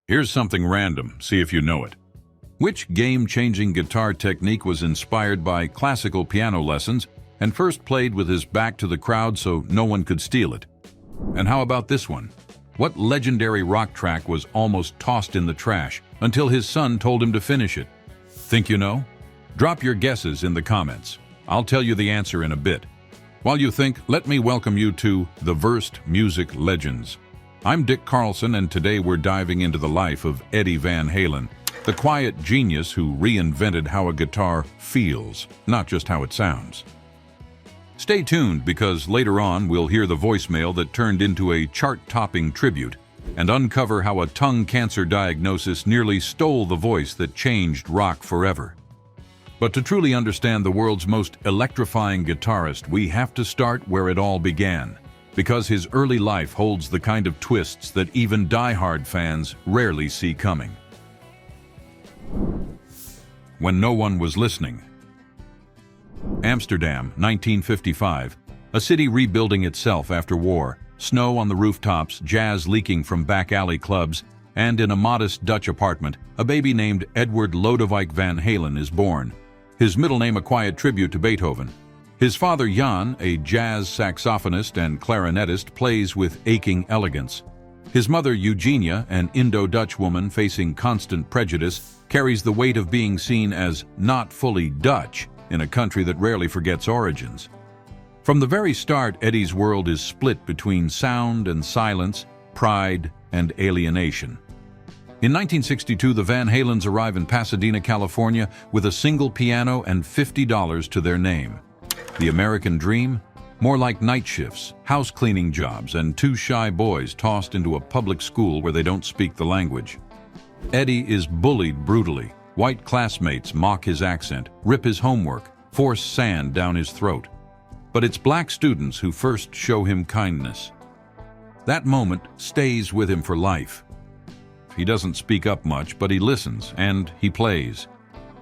Here's something random, see if you know it. Which game-changing guitar technique was inspired by classical piano lessons and first played with his back to the crowd so no one could steal it? And how about this one? What legendary rock track was almost tossed in the trash until his son told him to finish it? Think you know? Drop your guesses in the comments. I'll tell you the answer in a bit. While you think, let me welcome you to The Versed Music Legends. I'm Dick Carlson, and today we're diving into the life of Eddie Van Halen, the quiet genius who reinvented how a guitar feels, not just how it sounds. Stay tuned, because later on we'll hear the voicemail that turned into a chart-topping tribute and uncover how a tongue cancer diagnosis nearly stole the voice that changed rock forever. But to truly understand the world's most electrifying guitarist, we have to start where it all began, because his early life holds the kind of twists that even die-hard fans rarely see coming. When no one was listening. Amsterdam, 1955, a city rebuilding itself after war, snow on the rooftops, jazz leaking from back alley clubs, and in a modest Dutch apartment, a baby named Edward Lodewijk Van Halen is born. His middle name a quiet tribute to Beethoven. His father Jan, a jazz saxophonist and clarinetist, plays with aching elegance. His mother Eugenia, an Indo-Dutch woman facing constant prejudice, carries the weight of being seen as not fully Dutch in a country that rarely forgets origins. From the very start, Eddie's world is split between sound and silence, pride and alienation. In 1962, the Van Halens arrive in Pasadena, California, with a single piano and $50 to their name. The American dream? More like night shifts, house cleaning jobs, and two shy boys tossed into a public school where they don't speak the language. Eddie is bullied brutally. White classmates mock his accent, rip his homework, force sand down his throat. But it's black students who first show him kindness. That moment stays with him for life. He doesn't speak up much, but he listens and he plays.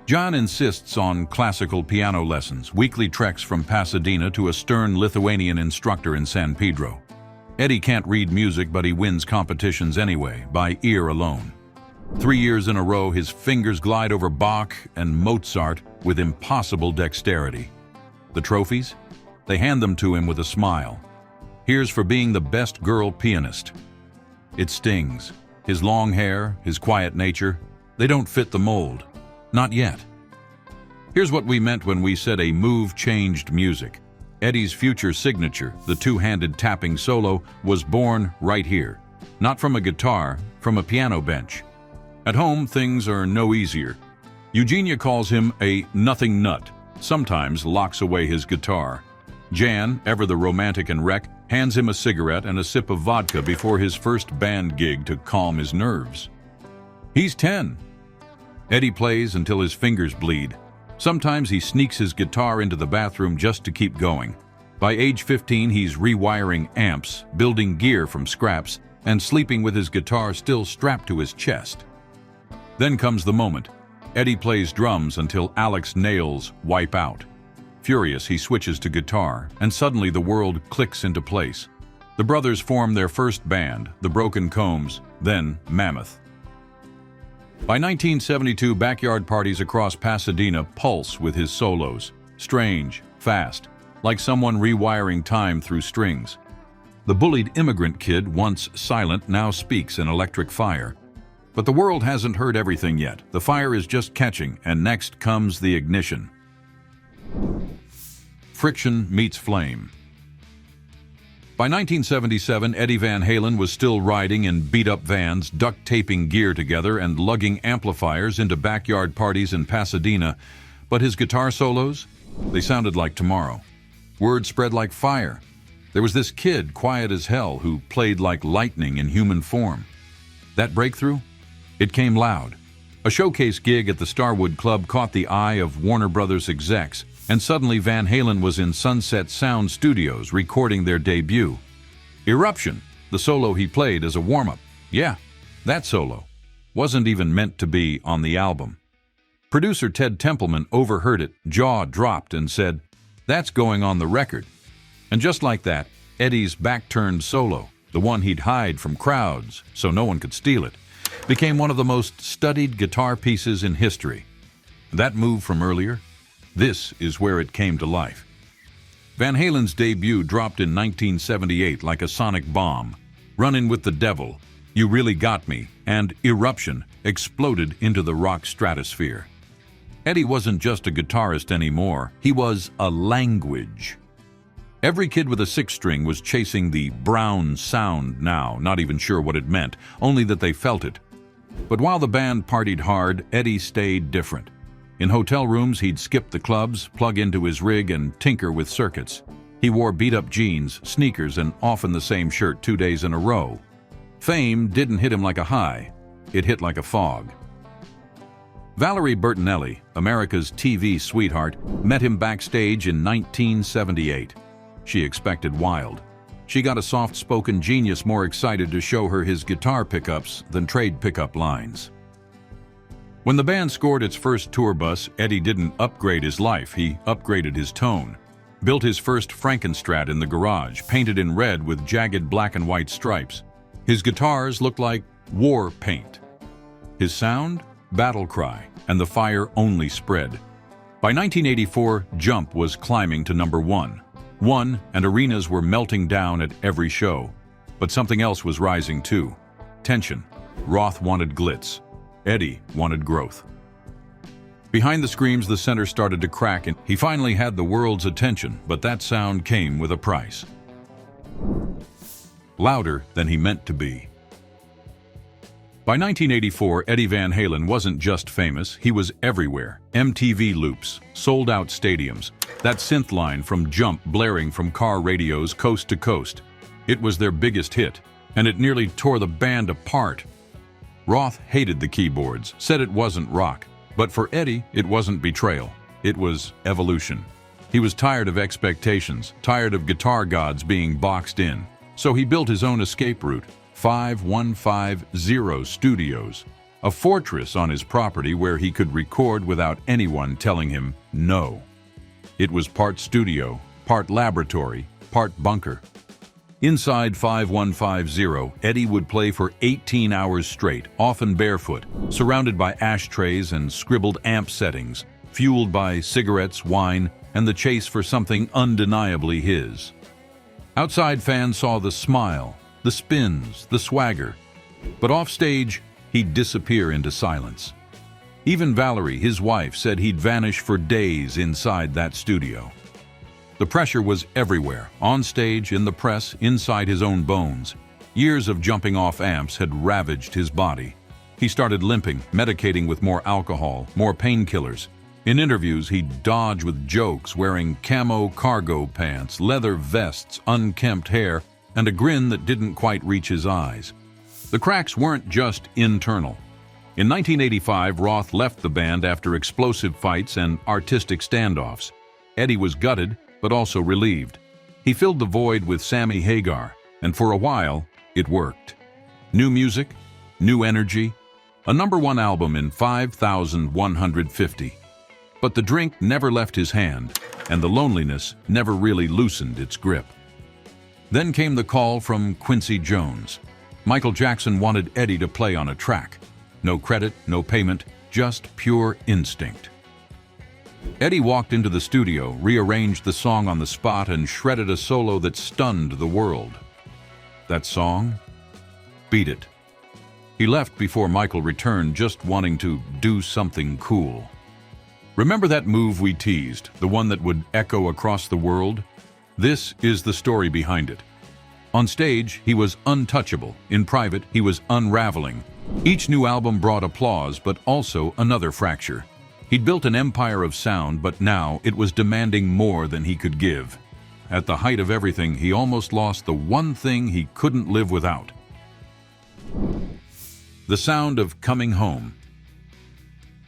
John insists on classical piano lessons, weekly treks from Pasadena to a stern Lithuanian instructor in San Pedro. Eddie can't read music, but he wins competitions anyway, by ear alone. 3 years in a row, his fingers glide over Bach and Mozart with impossible dexterity. The trophies? They hand them to him with a smile. Here's for being the best girl pianist. It stings. His long hair, his quiet nature, they don't fit the mold. Not yet. Here's what we meant when we said a move changed music. Eddie's future signature, the two-handed tapping solo, was born right here. Not from a guitar, from a piano bench. At home, things are no easier. Eugenia calls him a nothing nut, sometimes locks away his guitar. Jan, ever the romantic and wreck, hands him a cigarette and a sip of vodka before his first band gig to calm his nerves. He's 10. Eddie plays until his fingers bleed. Sometimes he sneaks his guitar into the bathroom just to keep going. By age 15, he's rewiring amps, building gear from scraps, and sleeping with his guitar still strapped to his chest. Then comes the moment. Eddie plays drums until Alex's nails wipe out. Furious, he switches to guitar, and suddenly the world clicks into place. The brothers form their first band, the Broken Combs, then Mammoth. By 1972, backyard parties across Pasadena pulse with his solos. Strange, fast, like someone rewiring time through strings. The bullied immigrant kid, once silent, now speaks in electric fire. But the world hasn't heard everything yet. The fire is just catching, and next comes the ignition. Friction meets flame. By 1977, Eddie Van Halen was still riding in beat-up vans, duct-taping gear together and lugging amplifiers into backyard parties in Pasadena. But his guitar solos? They sounded like tomorrow. Word spread like fire. There was this kid, quiet as hell, who played like lightning in human form. That breakthrough? It came loud. A showcase gig at the Starwood Club caught the eye of Warner Brothers execs, and suddenly Van Halen was in Sunset Sound Studios recording their debut. Eruption, the solo he played as a warm-up. Yeah, that solo. Wasn't even meant to be on the album. Producer Ted Templeman overheard it, jaw dropped, and said, "That's going on the record." And just like that, Eddie's back-turned solo, the one he'd hide from crowds so no one could steal it, became one of the most studied guitar pieces in history. That move from earlier, this is where it came to life. Van Halen's debut dropped in 1978 like a sonic bomb. Runnin' with the Devil, You Really Got Me, and Eruption exploded into the rock stratosphere. Eddie wasn't just a guitarist anymore, he was a language. Every kid with a six-string was chasing the brown sound now, not even sure what it meant, only that they felt it. But while the band partied hard, Eddie stayed different. In hotel rooms, he'd skip the clubs, plug into his rig, and tinker with circuits. He wore beat-up jeans, sneakers, and often the same shirt 2 days in a row. Fame didn't hit him like a high, it hit like a fog. Valerie Bertinelli, America's TV sweetheart, met him backstage in 1978. She expected wild. She got a soft-spoken genius more excited to show her his guitar pickups than trade pickup lines. When the band scored its first tour bus, Eddie didn't upgrade his life, he upgraded his tone. Built his first Frankenstrat in the garage, painted in red with jagged black and white stripes. His guitars looked like war paint. His sound? Battle cry, and the fire only spread. By 1984, Jump was climbing to number one, and arenas were melting down at every show. But something else was rising too. Tension. Roth wanted glitz. Eddie wanted growth. Behind the screams, the center started to crack, and he finally had the world's attention, but that sound came with a price. Louder than he meant to be. By 1984, Eddie Van Halen wasn't just famous, he was everywhere. MTV loops, sold-out stadiums, that synth line from Jump blaring from car radios coast to coast. It was their biggest hit, and it nearly tore the band apart. Roth hated the keyboards, said it wasn't rock. But for Eddie, it wasn't betrayal. It was evolution. He was tired of expectations, tired of guitar gods being boxed in. So he built his own escape route, 5150 Studios, a fortress on his property where he could record without anyone telling him no. It was part studio, part laboratory, part bunker. Inside 5150, Eddie would play for 18 hours straight, often barefoot, surrounded by ashtrays and scribbled amp settings, fueled by cigarettes, wine, and the chase for something undeniably his. Outside fans saw the smile, the spins, the swagger, but offstage, he'd disappear into silence. Even Valerie, his wife, said he'd vanish for days inside that studio. The pressure was everywhere, on stage, in the press, inside his own bones. Years of jumping off amps had ravaged his body. He started limping, medicating with more alcohol, more painkillers. In interviews, he'd dodge with jokes, wearing camo cargo pants, leather vests, unkempt hair, and a grin that didn't quite reach his eyes. The cracks weren't just internal. In 1985, Roth left the band after explosive fights and artistic standoffs. Eddie was gutted, but also relieved. He filled the void with Sammy Hagar, and for a while, it worked. New music, new energy, a #1 album in 5,150. But the drink never left his hand, and the loneliness never really loosened its grip. Then came the call from Quincy Jones. Michael Jackson wanted Eddie to play on a track. No credit, no payment, just pure instinct. Eddie walked into the studio, rearranged the song on the spot, and shredded a solo that stunned the world. That song? Beat It. He left before Michael returned, just wanting to do something cool. Remember that move we teased, the one that would echo across the world? This is the story behind it. On stage, he was untouchable. In private, he was unraveling. Each new album brought applause, but also another fracture. He'd built an empire of sound, but now it was demanding more than he could give. At the height of everything, he almost lost the one thing he couldn't live without. The sound of coming home.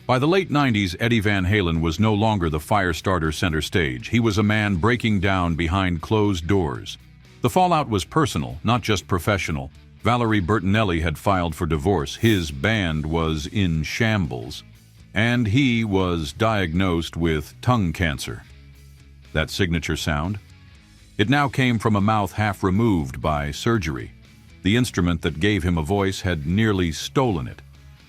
By the late 90s, Eddie Van Halen was no longer the fire-starter center stage. He was a man breaking down behind closed doors. The fallout was personal, not just professional. Valerie Bertinelli had filed for divorce. His band was in shambles. And he was diagnosed with tongue cancer. That signature sound? It now came from a mouth half removed by surgery. The instrument that gave him a voice had nearly stolen it.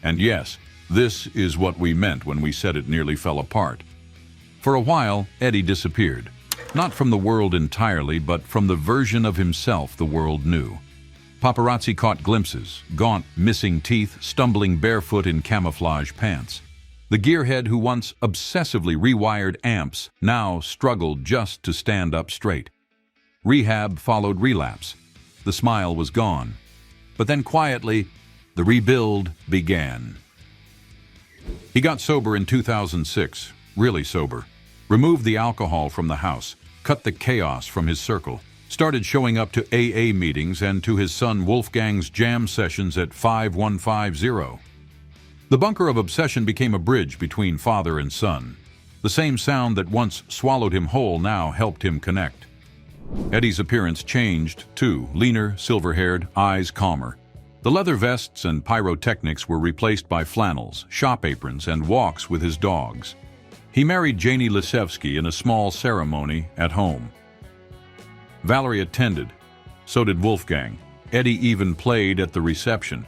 And yes, this is what we meant when we said it nearly fell apart. For a while, Eddie disappeared. Not from the world entirely, but from the version of himself the world knew. Paparazzi caught glimpses, gaunt, missing teeth, stumbling barefoot in camouflage pants. The gearhead who once obsessively rewired amps now struggled just to stand up straight. Rehab followed relapse. The smile was gone. But then quietly, the rebuild began. He got sober in 2006, really sober. Removed the alcohol from the house, cut the chaos from his circle, started showing up to AA meetings and to his son Wolfgang's jam sessions at 5150. The bunker of obsession became a bridge between father and son. The same sound that once swallowed him whole now helped him connect. Eddie's appearance changed, too, leaner, silver-haired, eyes calmer. The leather vests and pyrotechnics were replaced by flannels, shop aprons, and walks with his dogs. He married Janie Lisevsky in a small ceremony at home. Valerie attended. So did Wolfgang. Eddie even played at the reception.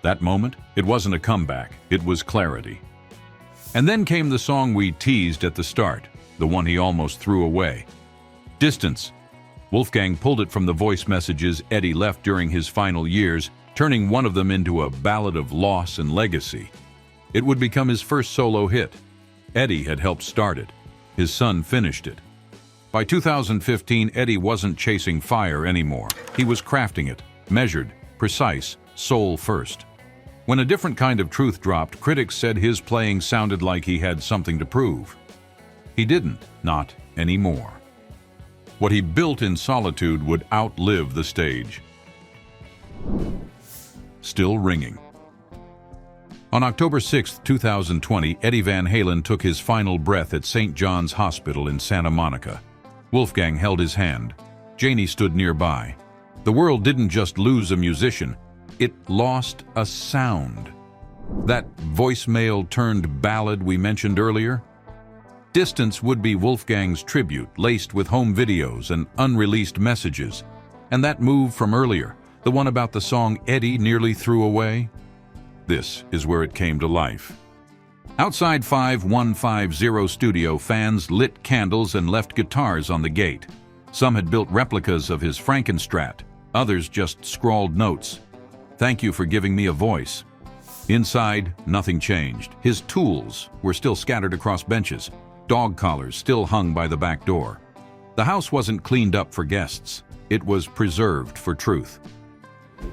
That moment, it wasn't a comeback, it was clarity. And then came the song we teased at the start, the one he almost threw away. Distance. Wolfgang pulled it from the voice messages Eddie left during his final years, turning one of them into a ballad of loss and legacy. It would become his first solo hit. Eddie had helped start it. His son finished it. By 2015, Eddie wasn't chasing fire anymore. He was crafting it, measured, precise, soul first. When a different kind of truth dropped, critics said his playing sounded like he had something to prove. He didn't, not anymore. What he built in solitude would outlive the stage. Still ringing. On October 6, 2020, Eddie Van Halen took his final breath at St. John's Hospital in Santa Monica. Wolfgang held his hand. Janie stood nearby. The world didn't just lose a musician, it lost a sound. That voicemail-turned ballad we mentioned earlier? Distance would be Wolfgang's tribute, laced with home videos and unreleased messages. And that move from earlier, the one about the song Eddie nearly threw away? This is where it came to life. Outside 5150 studio, fans lit candles and left guitars on the gate. Some had built replicas of his Frankenstrat, others just scrawled notes. "Thank you for giving me a voice." Inside, nothing changed. His tools were still scattered across benches. Dog collars still hung by the back door. The house wasn't cleaned up for guests. It was preserved for truth.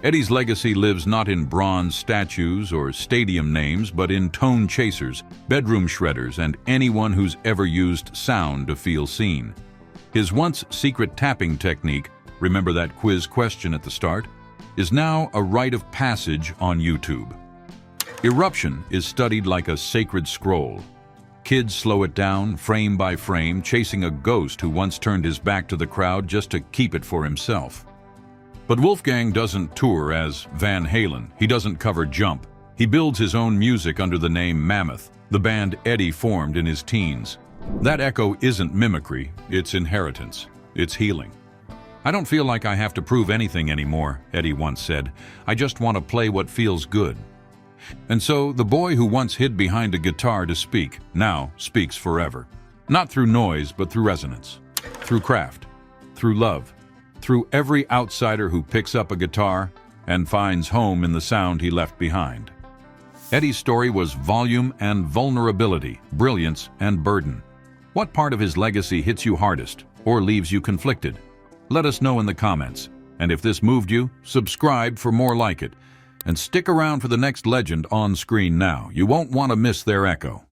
Eddie's legacy lives not in bronze statues or stadium names, but in tone chasers, bedroom shredders, and anyone who's ever used sound to feel seen. His once secret tapping technique, remember that quiz question at the start, is now a rite of passage on YouTube. Eruption is studied like a sacred scroll. Kids slow it down, frame by frame, chasing a ghost who once turned his back to the crowd just to keep it for himself. But Wolfgang doesn't tour as Van Halen. He doesn't cover Jump. He builds his own music under the name Mammoth, the band Eddie formed in his teens. That echo isn't mimicry, it's inheritance. It's healing. "I don't feel like I have to prove anything anymore," Eddie once said. "I just want to play what feels good." And so, the boy who once hid behind a guitar to speak, now speaks forever. Not through noise, but through resonance. Through craft. Through love. Through every outsider who picks up a guitar and finds home in the sound he left behind. Eddie's story was volume and vulnerability, brilliance and burden. What part of his legacy hits you hardest or leaves you conflicted? Let us know in the comments. And if this moved you, subscribe for more like it. And stick around for the next legend on screen now. You won't want to miss their echo.